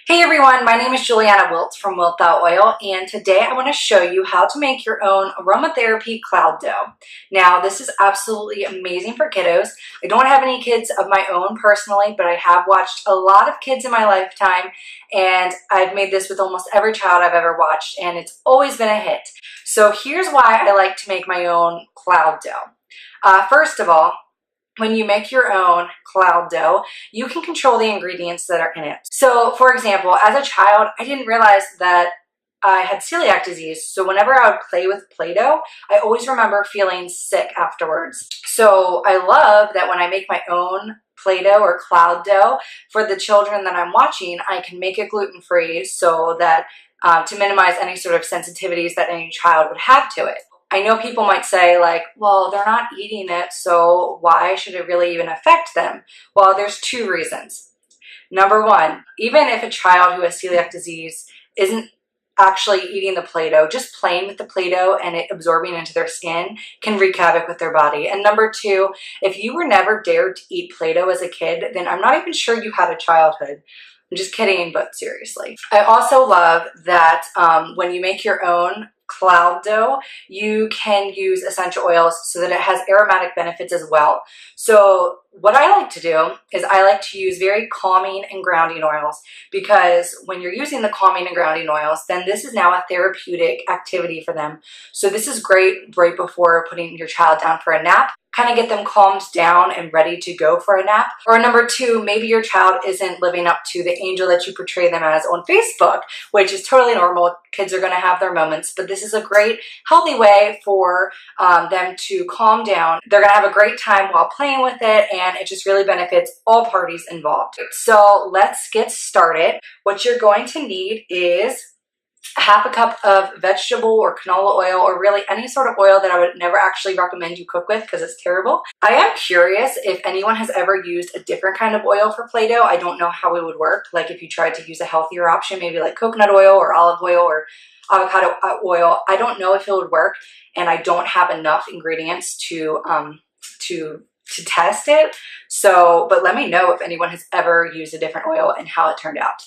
Hey everyone, my name is Juliana Wilt from Wilt Oil, and today I want to show you how to make your own aromatherapy cloud dough. Now, this is absolutely amazing for kiddos. I don't have any kids of my own personally, but I have watched a lot of kids in my lifetime, and I've made this with almost every child I've ever watched, and it's always been a hit. So here's why I like to make my own cloud dough. First of all, when you make your own cloud dough, you can control the ingredients that are in it. So for example, as a child, I didn't realize that I had celiac disease. So whenever I would play with Play-Doh, I always remember feeling sick afterwards. So I love that when I make my own Play-Doh or cloud dough for the children that I'm watching, I can make it gluten-free so that to minimize any sort of sensitivities that any child would have to it. I know people might say like, well, they're not eating it, so why should it really even affect them? Well, there's two reasons. Number one, even if a child who has celiac disease isn't actually eating the Play-Doh, just playing with the Play-Doh and it absorbing into their skin can wreak havoc with their body. And number two, if you were never dared to eat Play-Doh as a kid, then I'm not even sure you had a childhood. I'm just kidding, but seriously. I also love that when you make your own cloud dough, you can use essential oils so that it has aromatic benefits as well. So what I like to do is I like to use very calming and grounding oils, because when you're using the calming and grounding oils, then this is now a therapeutic activity for them. So this is great right before putting your child down for a nap. Kind of get them calmed down and ready to go for a nap. Or number two, maybe your child isn't living up to the angel that you portray them as on Facebook, which is totally normal. Kids are going to have their moments, but this is a great, healthy way for them to calm down. They're going to have a great time while playing with it, and it just really benefits all parties involved. So let's get started. What you're going to need is half a cup of vegetable or canola oil, or really any sort of oil that I would never actually recommend you cook with because it's terrible. I am curious if anyone has ever used a different kind of oil for Play-Doh. I don't know how it would work. Like if you tried to use a healthier option, maybe like coconut oil or olive oil or avocado oil. I don't know if it would work, and I don't have enough ingredients to test it. So, but let me know if anyone has ever used a different oil and how it turned out.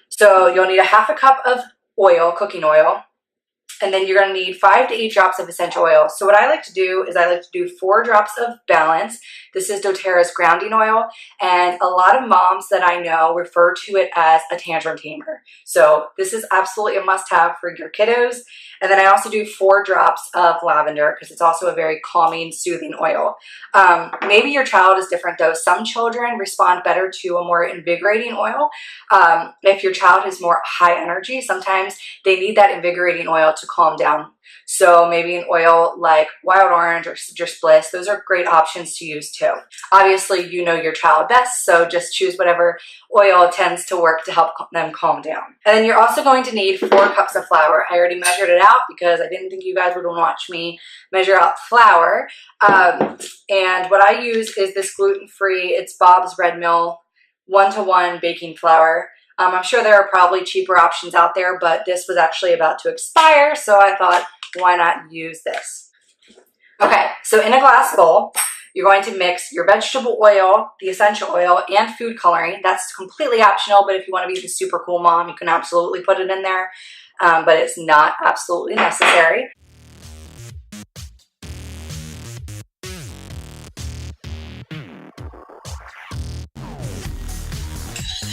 So you'll need a half a cup of oil, cooking oil, and then you're going to need 5 to 8 drops of essential oil. So what I like to do is I like to do 4 drops of Balance. This is doTERRA's grounding oil, and a lot of moms that I know refer to it as a tantrum tamer. So this is absolutely a must-have for your kiddos. And then I also do 4 drops of lavender because it's also a very calming, soothing oil. Maybe your child is different though. Some children respond better to a more invigorating oil. If your child is more high energy, sometimes they need that invigorating oil to calm down. So maybe an oil like Wild Orange or Citrus Bliss, those are great options to use too. Obviously, you know your child best, so just choose whatever oil tends to work to help them calm down. And then you're also going to need 4 cups of flour. I already measured it out because I didn't think you guys would watch me measure out flour. And what I use is this gluten-free, it's Bob's Red Mill 1-to-1 baking flour. I'm sure there are probably cheaper options out there, but this was actually about to expire, so I thought, why not use this? Okay, so in a glass bowl, you're going to mix your vegetable oil, the essential oil, and food coloring. That's completely optional, but if you want to be the super cool mom, you can absolutely put it in there, but it's not absolutely necessary.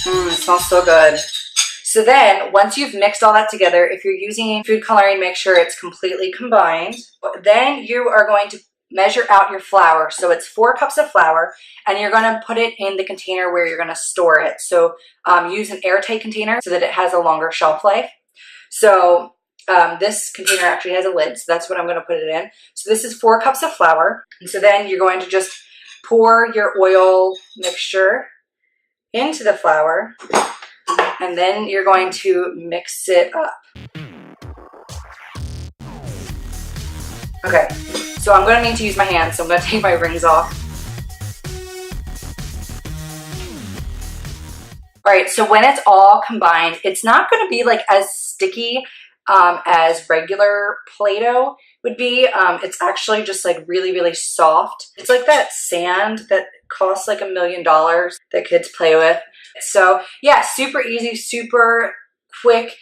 It smells so good. So then, once you've mixed all that together, if you're using food coloring, make sure it's completely combined. Then you are going to measure out your flour. So it's 4 cups of flour, and you're going to put it in the container where you're going to store it. So use an airtight container so that it has a longer shelf life. So this container actually has a lid, so that's what I'm going to put it in. So this is 4 cups of flour. And so then you're going to just pour your oil mixture into the flour, and then you're going to mix it up. Okay, so I'm going to need to use my hands, so I'm going to take my rings off. All right, so when it's all combined, it's not going to be like as sticky as regular Play-Doh would be. It's actually just like really, really soft. It's like that sand that costs like $1 million that kids play with. So yeah, super easy, super quick,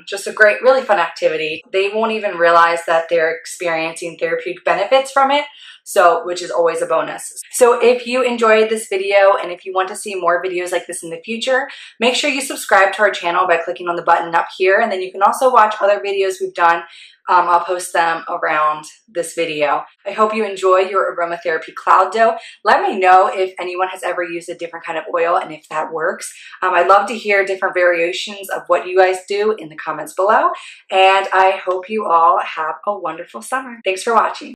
just a great, really fun activity. They won't even realize that they're experiencing therapeutic benefits from it. So, which is always a bonus. So if you enjoyed this video and if you want to see more videos like this in the future, make sure you subscribe to our channel by clicking on the button up here. And then you can also watch other videos we've done. I'll post them around this video. I hope you enjoy your aromatherapy cloud dough. Let me know if anyone has ever used a different kind of oil and if that works. I'd love to hear different variations of what you guys do in the comments below. And I hope you all have a wonderful summer. Thanks for watching.